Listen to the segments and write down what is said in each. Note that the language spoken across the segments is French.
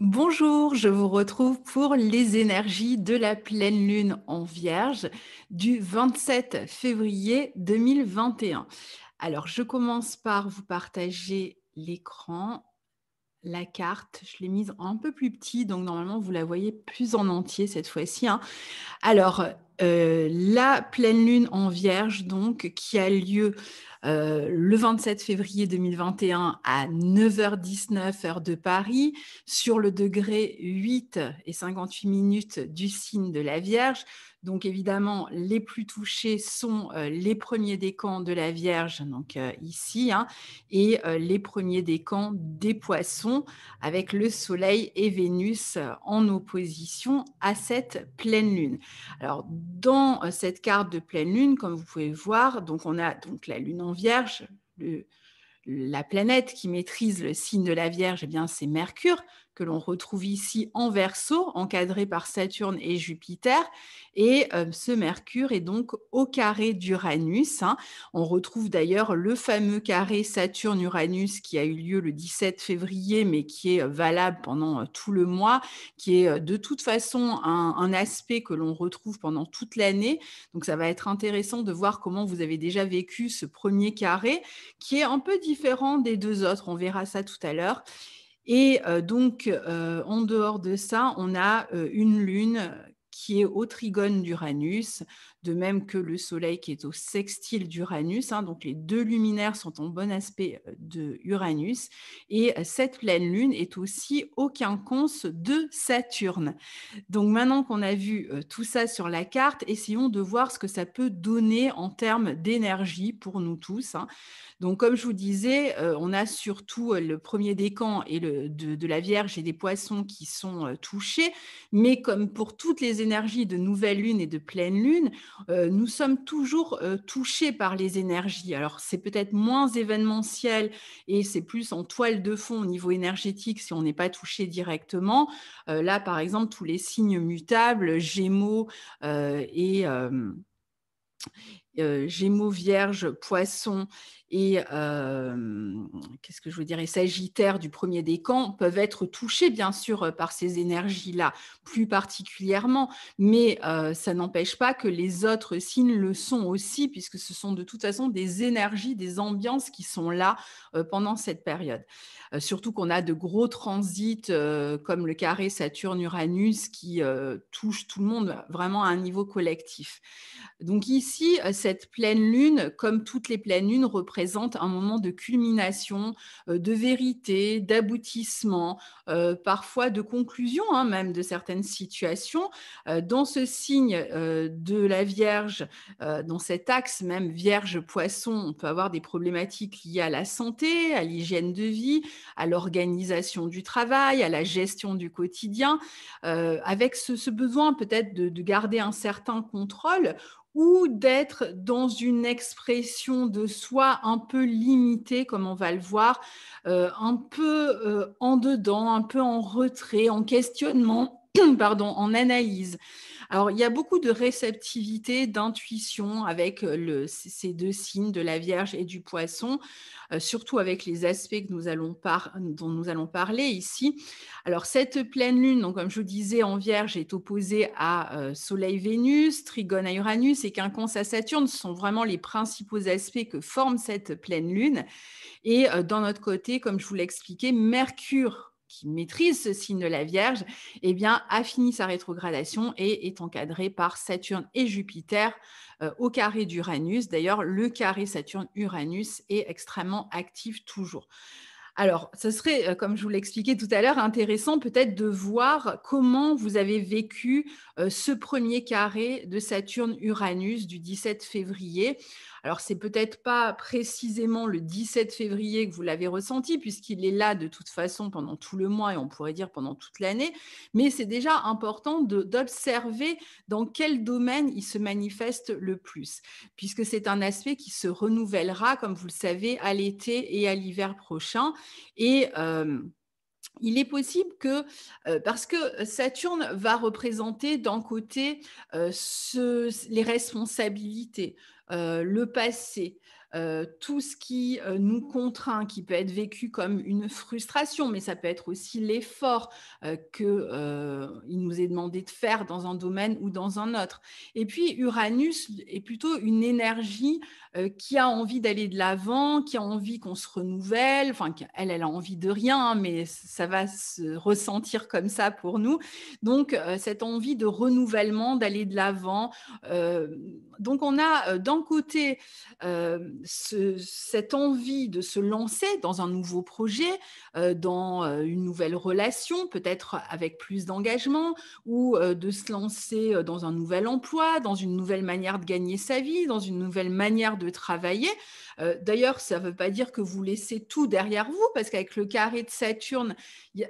Bonjour, je vous retrouve pour les énergies de la pleine lune en Vierge du 27 février 2021. Alors, je commence par vous partager l'écran, la carte. Je l'ai mise un peu plus petit, donc normalement, vous la voyez plus en entier cette fois-ci, hein. Alors, la pleine lune en Vierge donc qui a lieu, le 27 février 2021 à 9h19 heure de Paris, sur le degré 8 et 58 du signe de la Vierge. Donc évidemment, les plus touchés sont, les premiers décans de la Vierge, donc ici, hein, et les premiers décans des Poissons, avec le Soleil et Vénus en opposition à cette pleine lune. Alors, dans cette carte de pleine lune, comme vous pouvez voir, donc on a donc la lune en Vierge, le la planète qui maîtrise le signe de la Vierge, eh bien, c'est Mercure, que l'on retrouve ici en Verseau, encadré par Saturne et Jupiter. Et ce Mercure est donc au carré d'Uranus, hein. On retrouve d'ailleurs le fameux carré Saturne-Uranus qui a eu lieu le 17 février, mais qui est valable pendant tout le mois, qui est de toute façon un aspect que l'on retrouve pendant toute l'année. Donc, ça va être intéressant de voir comment vous avez déjà vécu ce premier carré qui est un peu différent des 2 autres. On verra ça tout à l'heure. Et donc en dehors de ça, on a, une lune qui est au trigone d'Uranus, de même que le soleil qui est au sextile d'Uranus, hein. Donc les 2 luminaires sont en bon aspect, de Uranus et cette pleine lune est aussi au quinconce de Saturne. Donc maintenant qu'on a vu, tout ça sur la carte, essayons de voir ce que ça peut donner en termes d'énergie pour nous tous, hein. Donc comme je vous disais, on a surtout, le premier décan et le de la Vierge et des Poissons qui sont, touchés. Mais comme pour toutes les énergies de nouvelle lune et de pleine lune, nous sommes toujours, touchés par les énergies. Alors c'est peut-être moins événementiel et c'est plus en toile de fond au niveau énergétique si on n'est pas touché directement. Là, par exemple, tous les signes mutables, Gémeaux, et Gémeaux, Vierge, Poisson et qu'est-ce que je veux dire? Et Sagittaire du premier décan peuvent être touchés bien sûr, par ces énergies-là, plus particulièrement, mais ça n'empêche pas que les autres signes le sont aussi puisque ce sont de toute façon des énergies, des ambiances qui sont là, pendant cette période. Surtout qu'on a de gros transits, comme le carré Saturne-Uranus qui, touche tout le monde vraiment à un niveau collectif. Donc ici, cette pleine lune, comme toutes les pleines lunes, représente un moment de culmination, de vérité, d'aboutissement, parfois de conclusion, hein, même de certaines situations. Dans ce signe, de la Vierge, dans cet axe même Vierge-Poisson, on peut avoir des problématiques liées à la santé, à l'hygiène de vie, à l'organisation du travail, à la gestion du quotidien, avec ce besoin peut-être de garder un certain contrôle ou d'être dans une expression de soi un peu limitée, comme on va le voir, un peu, en dedans, un peu en retrait, en questionnement, pardon, en analyse. Alors, il y a beaucoup de réceptivité, d'intuition avec, ces 2 signes de la Vierge et du Poisson, surtout avec les aspects que dont nous allons parler ici. Alors cette pleine lune, donc comme je vous disais en Vierge, est opposée à, Soleil-Vénus, trigone à Uranus et quinconce à Saturne. Ce sont vraiment les principaux aspects que forme cette pleine lune. Et d'un autre côté, comme je vous l'ai expliqué, Mercure, qui maîtrise ce signe de la Vierge, eh bien, a fini sa rétrogradation et est encadré par Saturne et Jupiter au carré d'Uranus. D'ailleurs, le carré Saturne-Uranus est extrêmement actif toujours. Alors, ce serait, comme je vous l'expliquais tout à l'heure, intéressant peut-être de voir comment vous avez vécu, ce premier carré de Saturne-Uranus du 17 février. Alors, c'est peut-être pas précisément le 17 février que vous l'avez ressenti puisqu'il est là de toute façon pendant tout le mois et on pourrait dire pendant toute l'année, mais c'est déjà important d'observer dans quel domaine il se manifeste le plus puisque c'est un aspect qui se renouvellera, comme vous le savez, à l'été et à l'hiver prochain. Et il est possible que, parce que Saturne va représenter d'un côté les responsabilités, le passé, tout ce qui nous contraint, qui peut être vécu comme une frustration, mais ça peut être aussi l'effort qu'il nous est demandé de faire dans un domaine ou dans un autre. Et puis Uranus est plutôt une énergie qui a envie d'aller de l'avant, qui a envie qu'on se renouvelle, enfin qu'elle, elle a envie de rien, hein, mais ça va se ressentir comme ça pour nous. Donc cette envie de renouvellement, d'aller de l'avant. Donc on a d'un côté cette envie de se lancer dans un nouveau projet, dans une nouvelle relation, peut-être avec plus d'engagement, ou de se lancer dans un nouvel emploi, dans une nouvelle manière de gagner sa vie, dans une nouvelle manière de travailler. D'ailleurs, ça ne veut pas dire que vous laissez tout derrière vous, parce qu'avec le carré de Saturne,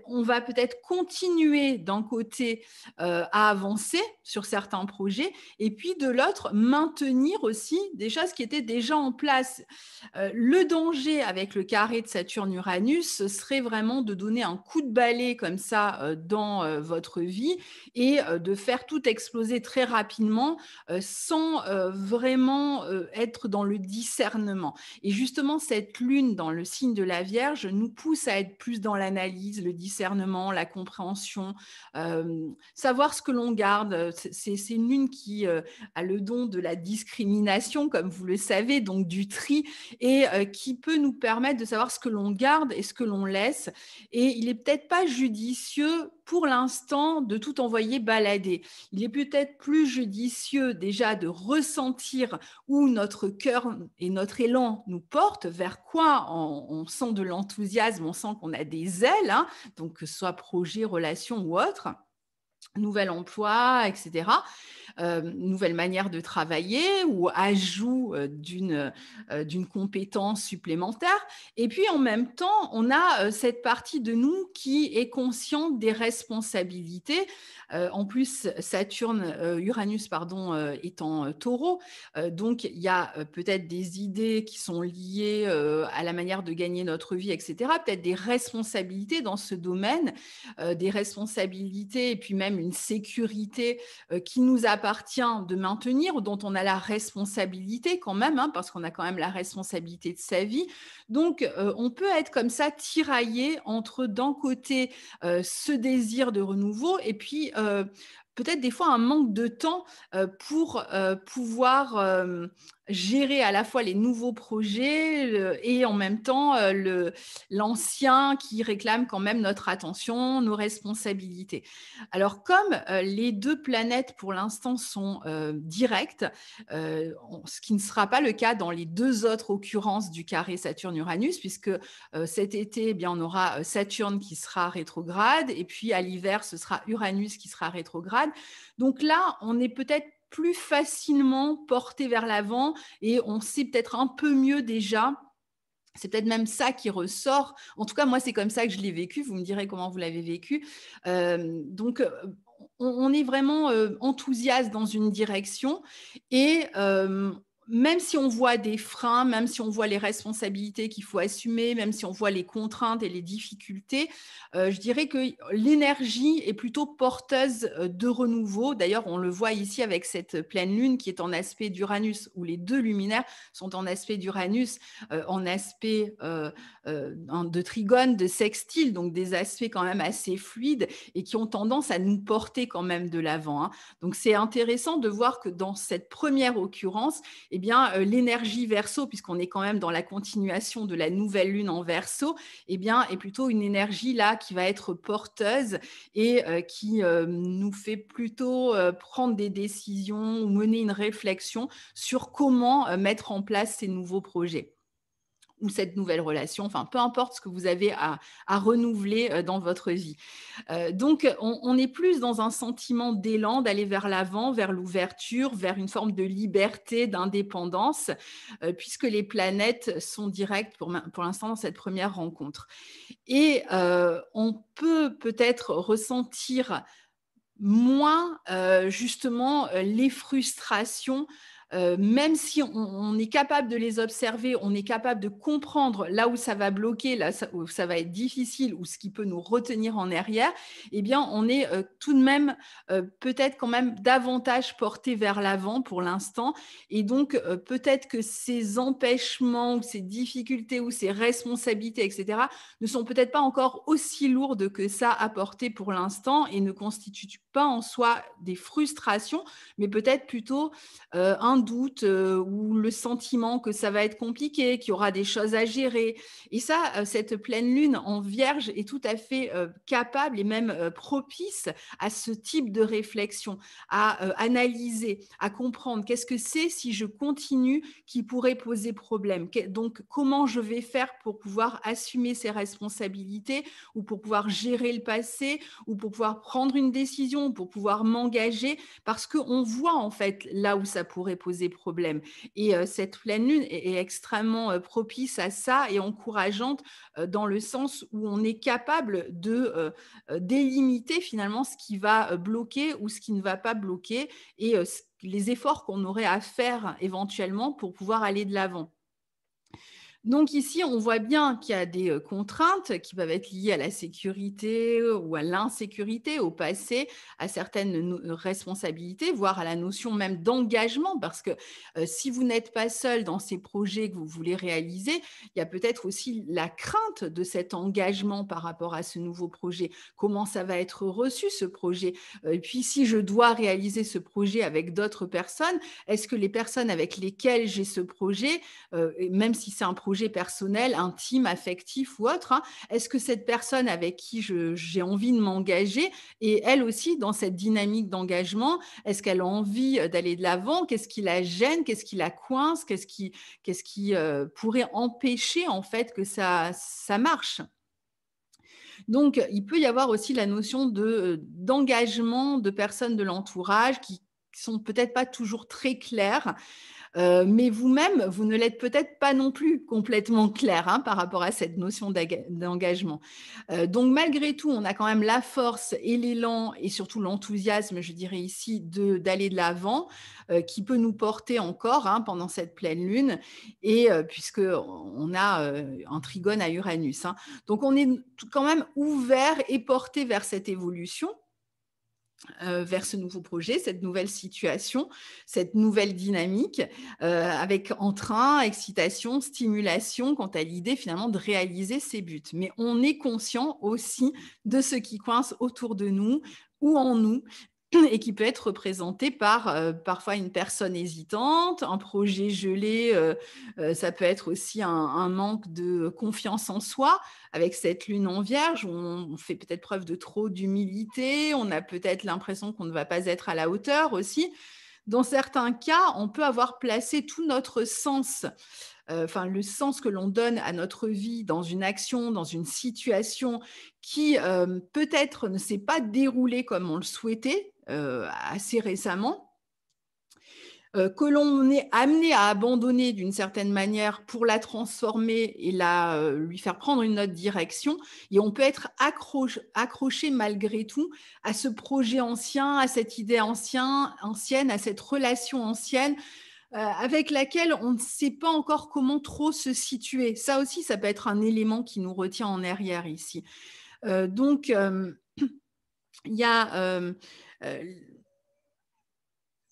on va peut-être continuer d'un côté à avancer sur certains projets, et puis de l'autre, maintenir aussi des choses qui étaient déjà en place. Le danger avec le carré de Saturne-Uranus, ce serait vraiment de donner un coup de balai comme ça dans votre vie et de faire tout exploser très rapidement sans vraiment être dans le discernement. Et justement, cette lune dans le signe de la Vierge nous pousse à être plus dans l'analyse, le discernement, la compréhension, savoir ce que l'on garde. C'est une lune qui a le don de la discrimination, comme vous le savez, donc du tri, et qui peut nous permettre de savoir ce que l'on garde et ce que l'on laisse. Et il n'est peut-être pas judicieux pour l'instant de tout envoyer balader. Il est peut-être plus judicieux déjà de ressentir où notre cœur et notre élan nous portent, vers quoi on sent de l'enthousiasme, on sent qu'on a des ailes, hein, donc que ce soit projet, relation ou autre, nouvel emploi, etc., nouvelle manière de travailler ou ajout d'une compétence supplémentaire. Et puis en même temps, on a cette partie de nous qui est consciente des responsabilités. En plus, Uranus, pardon, est en taureau. Donc, il y a peut-être des idées qui sont liées à la manière de gagner notre vie, etc. Peut-être des responsabilités dans ce domaine, des responsabilités et puis même une sécurité qui nous appartient de maintenir, dont on a la responsabilité quand même, hein, parce qu'on a quand même la responsabilité de sa vie. Donc, on peut être comme ça tiraillé entre d'un côté ce désir de renouveau et puis peut-être des fois un manque de temps pour pouvoir gérer à la fois les nouveaux projets et en même temps l'ancien qui réclame quand même notre attention, nos responsabilités. Alors comme les deux planètes pour l'instant sont directes, ce qui ne sera pas le cas dans les deux autres occurrences du carré Saturne-Uranus, puisque cet été, eh bien, on aura Saturne qui sera rétrograde, et puis à l'hiver, ce sera Uranus qui sera rétrograde. Donc là, on est peut-être plus facilement porté vers l'avant et on sait peut-être un peu mieux déjà. C'est peut-être même ça qui ressort. En tout cas, moi, c'est comme ça que je l'ai vécu. Vous me direz comment vous l'avez vécu. Donc, on est vraiment enthousiaste dans une direction et même si on voit des freins, même si on voit les responsabilités qu'il faut assumer, même si on voit les contraintes et les difficultés, je dirais que l'énergie est plutôt porteuse de renouveau. D'ailleurs, on le voit ici avec cette pleine lune qui est en aspect d'Uranus, où les deux luminaires sont en aspect d'Uranus, en aspect de trigone, de sextile, donc des aspects quand même assez fluides et qui ont tendance à nous porter quand même de l'avant, hein. Donc, c'est intéressant de voir que dans cette première occurrence, eh bien, l'énergie Verseau, puisqu'on est quand même dans la continuation de la nouvelle lune en Verseau, eh bien, est plutôt une énergie là qui va être porteuse et qui nous fait plutôt prendre des décisions ou mener une réflexion sur comment mettre en place ces nouveaux projets ou cette nouvelle relation, enfin peu importe ce que vous avez à renouveler dans votre vie. Donc on est plus dans un sentiment d'élan, d'aller vers l'avant, vers l'ouverture, vers une forme de liberté, d'indépendance, puisque les planètes sont directes pour l'instant dans cette première rencontre. Et on peut peut-être ressentir moins justement les frustrations même si on est capable de les observer, on est capable de comprendre là où ça va bloquer, là où ça va être difficile ou ce qui peut nous retenir en arrière, eh bien, on est tout de même peut-être quand même davantage porté vers l'avant pour l'instant. Et donc, peut-être que ces empêchements ou ces difficultés ou ces responsabilités, etc., ne sont peut-être pas encore aussi lourdes que ça à porter pour l'instant et ne constituent pas en soi des frustrations, mais peut-être plutôt un doute ou le sentiment que ça va être compliqué, qu'il y aura des choses à gérer. Et ça, cette pleine lune en vierge est tout à fait capable et même propice à ce type de réflexion, à analyser, à comprendre qu'est-ce que c'est si je continue qui pourrait poser problème. Donc, comment je vais faire pour pouvoir assumer ces responsabilités ou pour pouvoir gérer le passé ou pour pouvoir prendre une décision, pour pouvoir m'engager, parce qu'on voit en fait là où ça pourrait poser problème. Et cette pleine lune est extrêmement propice à ça et encourageante dans le sens où on est capable de délimiter finalement ce qui va bloquer ou ce qui ne va pas bloquer et les efforts qu'on aurait à faire éventuellement pour pouvoir aller de l'avant. Donc ici, on voit bien qu'il y a des contraintes qui peuvent être liées à la sécurité ou à l'insécurité, au passé, à certaines responsabilités, voire à la notion même d'engagement, parce que si vous n'êtes pas seul dans ces projets que vous voulez réaliser, il y a peut-être aussi la crainte de cet engagement par rapport à ce nouveau projet. Comment ça va être reçu, ce projet? Et puis, si je dois réaliser ce projet avec d'autres personnes, est-ce que les personnes avec lesquelles j'ai ce projet, même si c'est un projet personnel, intime, affectif ou autre, hein, est-ce que cette personne avec qui j'ai envie de m'engager est elle aussi dans cette dynamique d'engagement? Est-ce qu'elle a envie d'aller de l'avant? Qu'est-ce qui la gêne? Qu'est-ce qui la coince? Qu'est-ce qui pourrait empêcher en fait que ça marche? Donc, il peut y avoir aussi la notion d'engagement de personnes de l'entourage qui sont peut-être pas toujours très claires. Mais vous-même, vous ne l'êtes peut-être pas non plus complètement clair, hein, par rapport à cette notion d'engagement. Donc malgré tout, on a quand même la force et l'élan et surtout l'enthousiasme, je dirais ici, d'aller de l'avant, qui peut nous porter encore, hein, pendant cette pleine lune et puisqu'on a, un trigone à Uranus, hein. Donc on est quand même ouvert et porté vers cette évolution, vers ce nouveau projet, cette nouvelle situation, cette nouvelle dynamique, avec entrain, excitation, stimulation quant à l'idée finalement de réaliser ses buts. Mais on est conscient aussi de ce qui coince autour de nous ou en nous et qui peut être représenté par parfois une personne hésitante, un projet gelé, ça peut être aussi un manque de confiance en soi avec cette lune en vierge où on fait peut-être preuve de trop d'humilité, on a peut-être l'impression qu'on ne va pas être à la hauteur aussi. Dans certains cas, on peut avoir placé tout notre sens, enfin le sens que l'on donne à notre vie dans une action, dans une situation qui, peut-être ne s'est pas déroulée comme on le souhaitait, assez récemment, que l'on est amené à abandonner d'une certaine manière pour la transformer et lui faire prendre une autre direction. Et on peut être accroché malgré tout à ce projet ancien, à cette idée ancienne, à cette relation ancienne, avec laquelle on ne sait pas encore comment trop se situer. Ça aussi, ça peut être un élément qui nous retient en arrière ici. Donc, il y a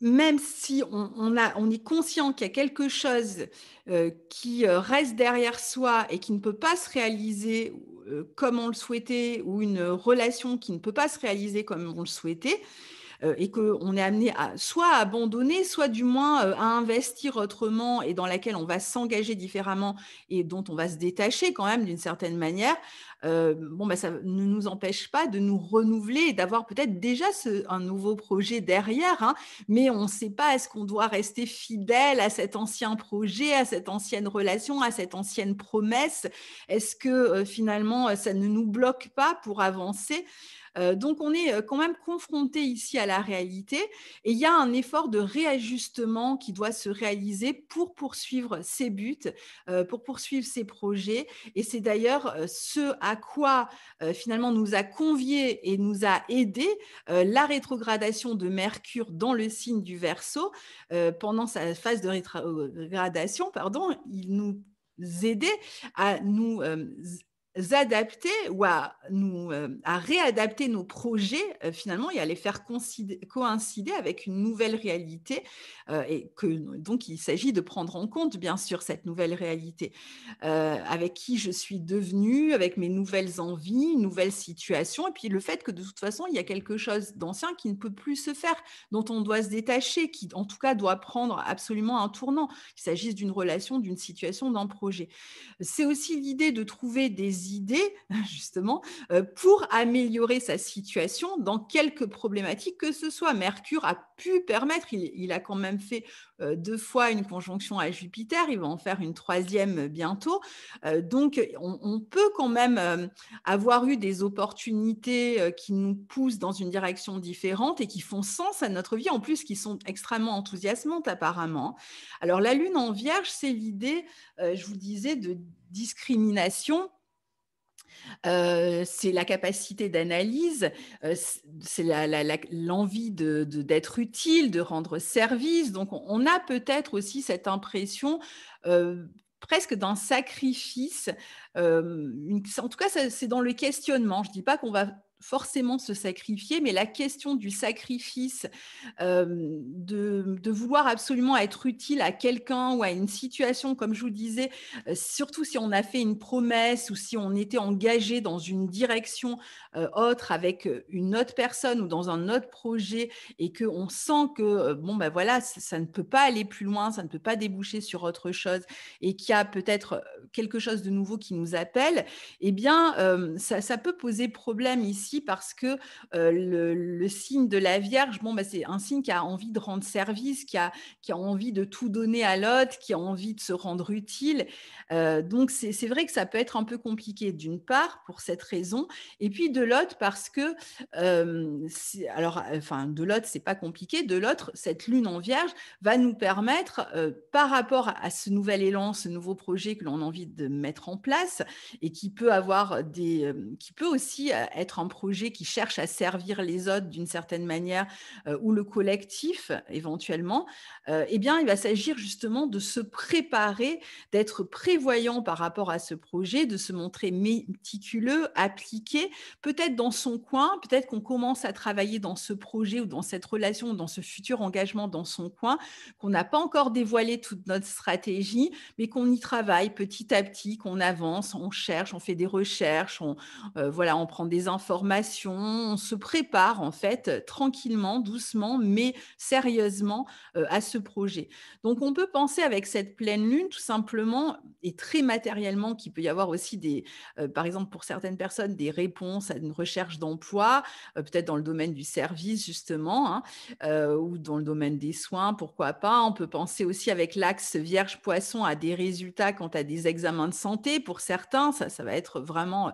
même si on est conscient qu'il y a quelque chose qui reste derrière soi et qui ne peut pas se réaliser comme on le souhaitait, ou une relation qui ne peut pas se réaliser comme on le souhaitait, et qu'on est amené à soit à abandonner, soit du moins à investir autrement et dans laquelle on va s'engager différemment et dont on va se détacher quand même d'une certaine manière, bon, bah, ça ne nous empêche pas de nous renouveler et d'avoir peut-être déjà un nouveau projet derrière, hein, mais on ne sait pas, est-ce qu'on doit rester fidèle à cet ancien projet, à cette ancienne relation, à cette ancienne promesse? Est-ce que finalement, ça ne nous bloque pas pour avancer? Donc on est quand même confronté ici à la réalité et il y a un effort de réajustement qui doit se réaliser pour poursuivre ses buts, pour poursuivre ses projets et c'est d'ailleurs ce à quoi finalement nous a conviés et nous a aidés la rétrogradation de Mercure dans le signe du Verseau. Pendant sa phase de rétrogradation, pardon, il nous aidait à nous adapter ou à réadapter nos projets finalement et à les faire coïncider avec une nouvelle réalité et que donc il s'agit de prendre en compte bien sûr cette nouvelle réalité avec qui je suis devenue, avec mes nouvelles envies, nouvelles situations et puis le fait que de toute façon il y a quelque chose d'ancien qui ne peut plus se faire, dont on doit se détacher, qui en tout cas doit prendre absolument un tournant, qu'il s'agisse d'une relation, d'une situation, d'un projet. C'est aussi l'idée de trouver des idées, justement, pour améliorer sa situation dans quelques problématiques que ce soit. Mercure a pu permettre, il a quand même fait 2 fois une conjonction à Jupiter, il va en faire une troisième bientôt. Donc on peut quand même, avoir eu des opportunités, qui nous poussent dans une direction différente et qui font sens à notre vie, en plus qui sont extrêmement enthousiasmantes apparemment. Alors la lune en Vierge, c'est l'idée, je vous disais, de discrimination. C'est la capacité d'analyse, c'est l'envie d'être utile, de rendre service. Donc on a peut-être aussi cette impression, presque d'un sacrifice, en tout cas, c'est dans le questionnement. Je ne dis pas qu'on va forcément se sacrifier, mais la question du sacrifice, de vouloir absolument être utile à quelqu'un ou à une situation, comme je vous disais, surtout si on a fait une promesse ou si on était engagé dans une direction autre avec une autre personne ou dans un autre projet et qu'on sent que, bon, ben voilà, ça ne peut pas aller plus loin, ça ne peut pas déboucher sur autre chose et qu'il y a peut-être quelque chose de nouveau qui nous appelle, eh bien, ça peut poser problème ici parce que le signe de la Vierge, bon, bah, c'est un signe qui a envie de rendre service, qui a envie de tout donner à l'autre, qui a envie de se rendre utile. Donc, c'est vrai que ça peut être un peu compliqué d'une part pour cette raison, et puis de l'autre parce que, alors, enfin, de l'autre, c'est pas compliqué, de l'autre, cette lune en Vierge va nous permettre, par rapport à ce nouvel élan, ce nouveau projet que l'on a envie de mettre en place et qui peut avoir qui peut aussi être un projet qui cherche à servir les autres d'une certaine manière ou le collectif éventuellement, eh bien, il va s'agir justement de se préparer, d'être prévoyant par rapport à ce projet, de se montrer méticuleux, appliqué, peut-être dans son coin, peut-être qu'on commence à travailler dans ce projet ou dans cette relation, dans ce futur engagement dans son coin, qu'on n'a pas encore dévoilé toute notre stratégie, mais qu'on y travaille petit à petit, qu'on avance, on cherche, on fait des recherches, voilà, on prend des informations, on se prépare en fait tranquillement, doucement, mais sérieusement à ce projet. Donc on peut penser avec cette pleine lune tout simplement et très matériellement qu'il peut y avoir aussi par exemple pour certaines personnes, des réponses à une recherche d'emploi, peut-être dans le domaine du service justement, hein, ou dans le domaine des soins, pourquoi pas. On peut penser aussi avec l'axe Vierge-Poisson à des résultats quant à des examens de santé. Pour certains, ça va être vraiment,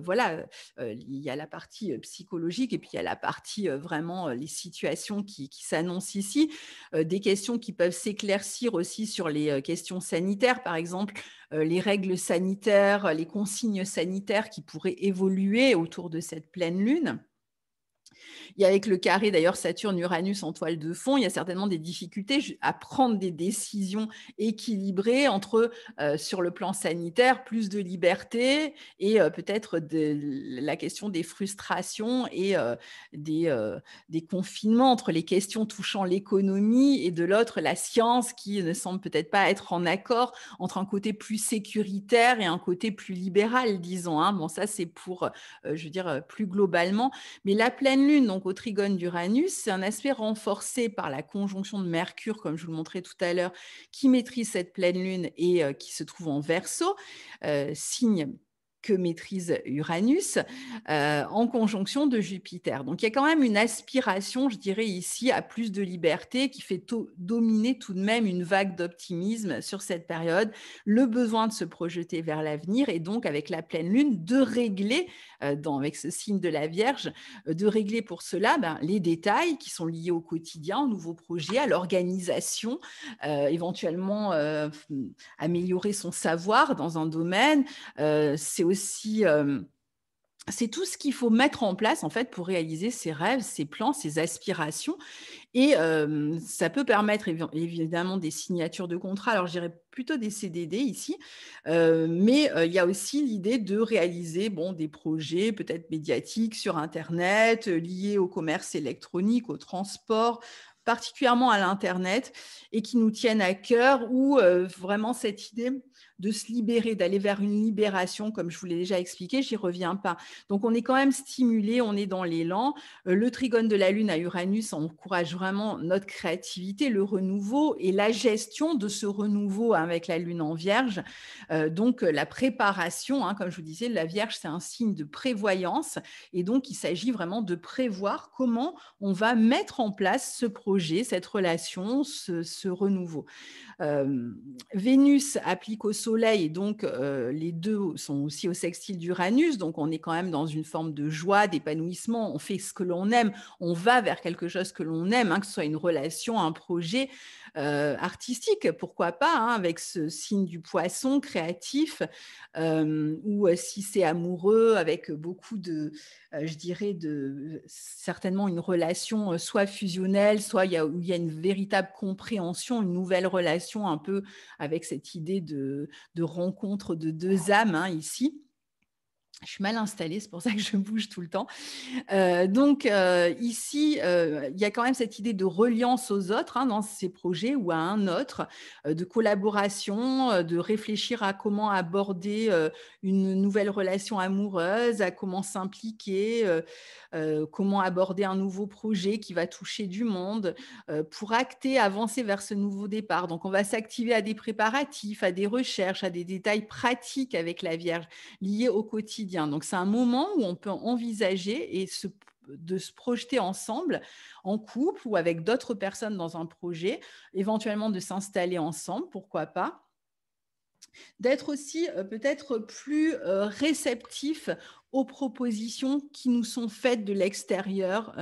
voilà, il y a la partie psychologique et puis il y a la partie vraiment les situations qui s'annoncent ici. Des questions qui peuvent s'éclaircir aussi sur les questions sanitaires, par exemple, les règles sanitaires, les consignes sanitaires qui pourraient évoluer autour de cette pleine lune. Il y a avec le carré d'ailleurs Saturne-Uranus en toile de fond, il y a certainement des difficultés à prendre des décisions équilibrées entre, sur le plan sanitaire, plus de liberté et peut-être la question des frustrations et des confinements entre les questions touchant l'économie et de l'autre la science qui ne semble peut-être pas être en accord entre un côté plus sécuritaire et un côté plus libéral, disons, hein. Bon, ça c'est pour, je veux dire, plus globalement. Mais la pleine lune, donc au trigone d'Uranus, c'est un aspect renforcé par la conjonction de Mercure, comme je vous le montrais tout à l'heure, qui maîtrise cette pleine lune et qui se trouve en Verseau, signe que maîtrise Uranus, en conjonction de Jupiter. Donc, il y a quand même une aspiration, je dirais ici, à plus de liberté qui fait dominer tout de même une vague d'optimisme sur cette période, le besoin de se projeter vers l'avenir et donc, avec la pleine lune, de régler, avec ce signe de la Vierge, de régler pour cela les détails qui sont liés au quotidien, au nouveau projet, à l'organisation, éventuellement améliorer son savoir dans un domaine. C'est aussi c'est tout ce qu'il faut mettre en place, en fait, pour réaliser ses rêves, ses plans, ses aspirations et ça peut permettre évidemment des signatures de contrats. Alors, je dirais plutôt des CDD ici, mais il y a aussi l'idée de réaliser, bon, des projets peut-être médiatiques sur internet, liés au commerce électronique, au transport, particulièrement à l'internet et qui nous tiennent à cœur ou vraiment cette idée de se libérer, d'aller vers une libération, comme je vous l'ai déjà expliqué, j'y reviens pas. Donc on est quand même stimulé, on est dans l'élan. Le trigone de la Lune à Uranus encourage vraiment notre créativité, le renouveau et la gestion de ce renouveau avec la Lune en Vierge. Donc la préparation, hein, comme je vous disais, la Vierge, c'est un signe de prévoyance. Et donc, il s'agit vraiment de prévoir comment on va mettre en place ce projet, cette relation, ce renouveau. Euh, Vénus applique au Soleil et donc les deux sont aussi au sextile d'Uranus, donc on est quand même dans une forme de joie, d'épanouissement, on fait ce que l'on aime, on va vers quelque chose que l'on aime, hein, que ce soit une relation, un projet artistique, pourquoi pas, hein, avec ce signe du poisson créatif, ou si c'est amoureux, avec beaucoup de, je dirais, certainement une relation soit fusionnelle, soit où il y a une véritable compréhension, une nouvelle relation un peu avec cette idée de rencontre de deux âmes, hein, ici. Je suis mal installée, c'est pour ça que je bouge tout le temps. Donc ici, il y a quand même cette idée de reliance aux autres, hein, dans ces projets ou à un autre, de collaboration, de réfléchir à comment aborder une nouvelle relation amoureuse, à comment s'impliquer, comment aborder un nouveau projet qui va toucher du monde, pour acter, avancer vers ce nouveau départ. Donc on va s'activer à des préparatifs, à des recherches, à des détails pratiques avec la Vierge liés au quotidien. Donc c'est un moment où on peut envisager de se projeter ensemble, en couple ou avec d'autres personnes dans un projet, éventuellement de s'installer ensemble, pourquoi pas, d'être aussi peut-être plus réceptif aux propositions qui nous sont faites de l'extérieur,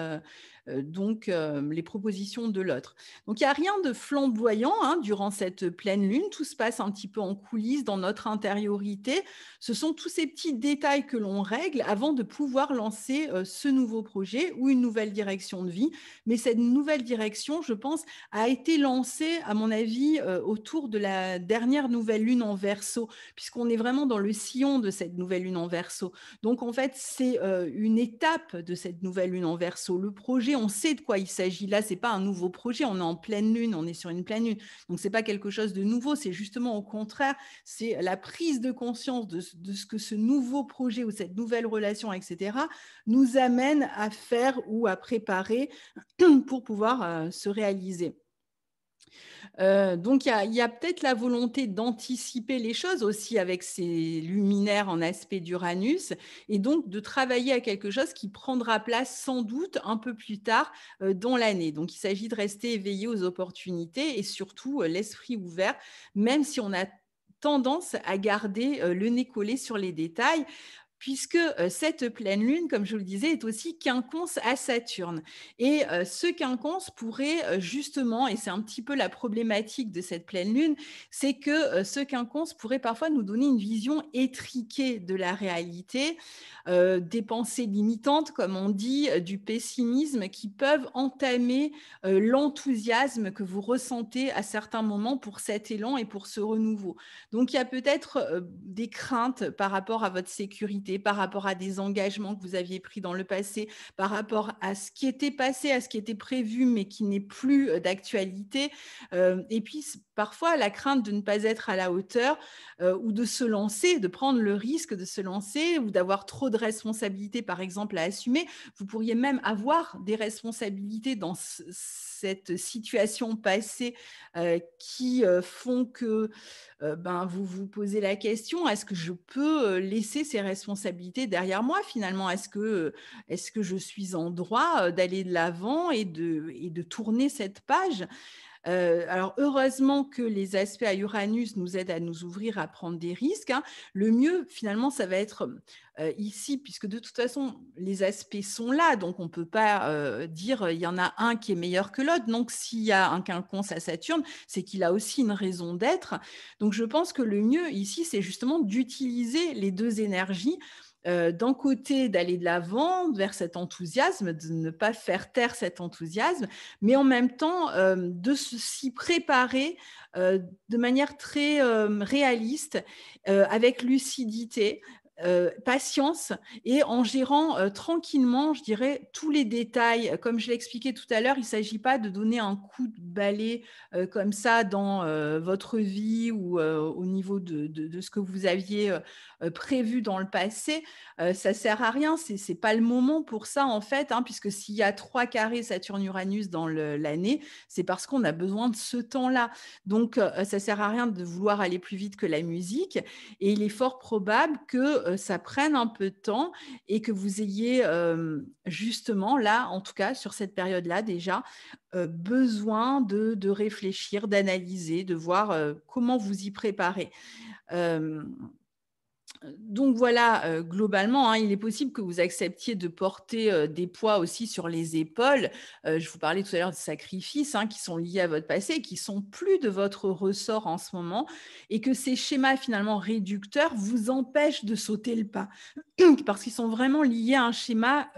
donc les propositions de l'autre. Donc il n'y a rien de flamboyant, hein, durant cette pleine lune, tout se passe un petit peu en coulisses, dans notre intériorité. Ce sont tous ces petits détails que l'on règle avant de pouvoir lancer ce nouveau projet ou une nouvelle direction de vie. Mais cette nouvelle direction, je pense, a été lancée, à mon avis, autour de la dernière nouvelle lune en Verseau, puisqu'on est vraiment dans le sillon de cette nouvelle lune en Verseau. Donc, en fait, c'est une étape de cette nouvelle lune en Verseau. Le projet, on sait de quoi il s'agit. Là, c'est pas un nouveau projet, on est en pleine lune, on est sur une pleine lune. Donc, c'est pas quelque chose de nouveau, c'est justement au contraire, c'est la prise de conscience de ce que ce nouveau projet ou cette nouvelle relation, etc., nous amène à faire ou à préparer pour pouvoir se réaliser. Donc, il y a peut-être la volonté d'anticiper les choses aussi avec ces luminaires en aspect d'Uranus et donc de travailler à quelque chose qui prendra place sans doute un peu plus tard dans l'année. Donc, il s'agit de rester éveillé aux opportunités et surtout l'esprit ouvert, même si on a tendance à garder le nez collé sur les détails puisque cette pleine lune, comme je vous le disais, est aussi quinconce à Saturne. Et ce quinconce pourrait justement, et c'est un petit peu la problématique de cette pleine lune, c'est que ce quinconce pourrait parfois nous donner une vision étriquée de la réalité, des pensées limitantes, comme on dit, du pessimisme qui peuvent entamer l'enthousiasme que vous ressentez à certains moments pour cet élan et pour ce renouveau. Donc, il y a peut-être des craintes par rapport à votre sécurité, par rapport à des engagements que vous aviez pris dans le passé, par rapport à ce qui était passé, à ce qui était prévu, mais qui n'est plus d'actualité. Et puis, parfois, la crainte de ne pas être à la hauteur ou de se lancer, de prendre le risque de se lancer ou d'avoir trop de responsabilités, par exemple, à assumer. Vous pourriez même avoir des responsabilités dans cette situation passée qui font que vous vous posez la question, est-ce que je peux laisser ces responsabilités derrière moi finalement? Est-ce que je suis en droit d'aller de l'avant et de tourner cette page? Alors heureusement que les aspects à Uranus nous aident à nous ouvrir, à prendre des risques, hein. Le mieux finalement, ça va être ici, puisque de toute façon, les aspects sont là, donc on ne peut pas dire il y en a un qui est meilleur que l'autre. Donc s'il y a un quinconce à Saturne, c'est qu'il a aussi une raison d'être. Donc je pense que le mieux ici, c'est justement d'utiliser les deux énergies d'un côté, d'aller de l'avant vers cet enthousiasme, de ne pas faire taire cet enthousiasme, mais en même temps, de s'y préparer, de manière très, réaliste, avec lucidité, patience et en gérant, tranquillement, je dirais, tous les détails. Comme je l'ai expliqué tout à l'heure, il ne s'agit pas de donner un coup de balai, comme ça dans, votre vie ou, au niveau de ce que vous aviez, prévu dans le passé. Ça sert à rien, c'est pas le moment pour ça, en fait, hein, puisque s'il y a 3 carrés Saturne-Uranus dans l'année, c'est parce qu'on a besoin de ce temps-là. Donc, ça sert à rien de vouloir aller plus vite que la musique et il est fort probable que, ça prenne un peu de temps et que vous ayez, justement là, en tout cas sur cette période-là déjà, besoin de réfléchir, d'analyser, de voir, comment vous y préparer. Hem donc voilà, globalement, hein, il est possible que vous acceptiez de porter, des poids aussi sur les épaules. Je vous parlais tout à l'heure de sacrifices, hein, qui sont liés à votre passé, qui sont plus de votre ressort en ce moment et que ces schémas finalement réducteurs vous empêchent de sauter le pas. Parce qu'ils sont vraiment liés à un schéma,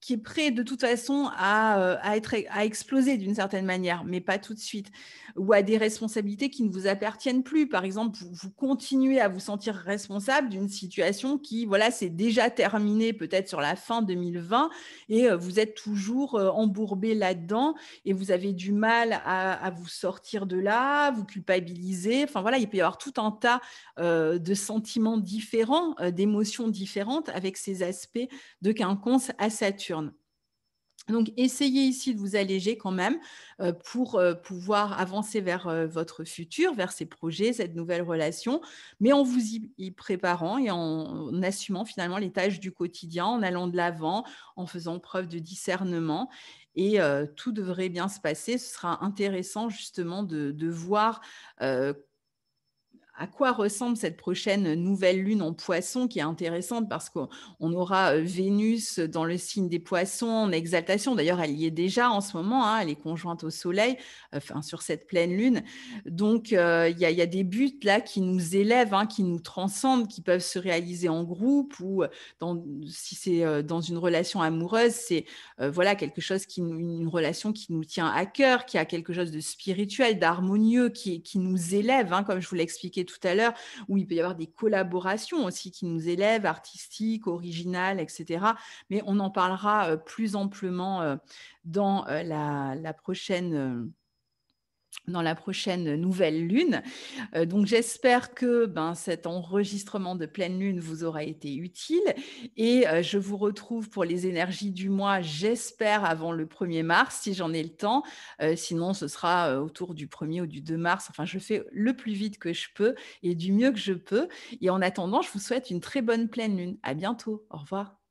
qui est prêt de toute façon à exploser d'une certaine manière, mais pas tout de suite. Ou à des responsabilités qui ne vous appartiennent plus. Par exemple, vous continuez à vous sentir responsable d'une situation qui, voilà, s'est déjà terminée peut-être sur la fin 2020 et vous êtes toujours, embourbé là-dedans et vous avez du mal à vous sortir de là, vous culpabilisez. Enfin voilà, il peut y avoir tout un tas, de sentiments différents, d'émotions différentes avec ces aspects de quinconce à Saturne. Donc essayez ici de vous alléger quand même, pour, pouvoir avancer vers, votre futur, vers ces projets, cette nouvelle relation, mais en vous y préparant et en assumant finalement les tâches du quotidien, en allant de l'avant, en faisant preuve de discernement et tout devrait bien se passer. Ce sera intéressant justement de voir, heu, à quoi ressemble cette prochaine nouvelle lune en Poissons qui est intéressante parce qu'on aura, Vénus dans le signe des Poissons en exaltation. D'ailleurs, elle y est déjà en ce moment, hein, elle est conjointe au Soleil, enfin sur cette pleine lune. Donc, il y a des buts là qui nous élèvent, hein, qui nous transcendent, qui peuvent se réaliser en groupe ou, si c'est, dans une relation amoureuse, c'est, voilà quelque chose une relation qui nous tient à cœur, qui a quelque chose de spirituel, d'harmonieux, qui nous élève, hein, comme je vous l'ai expliqué tout à l'heure, où il peut y avoir des collaborations aussi qui nous élèvent, artistiques, originales, et cetera. Mais on en parlera, plus amplement, dans, dans la prochaine nouvelle lune. Donc j'espère que, ben, cet enregistrement de pleine lune vous aura été utile et je vous retrouve pour les énergies du mois, j'espère avant le 1er mars si j'en ai le temps. Sinon ce sera, autour du 1er ou du 2 mars. Enfin, je fais le plus vite que je peux et du mieux que je peux et en attendant, je vous souhaite une très bonne pleine lune. À bientôt. Au revoir.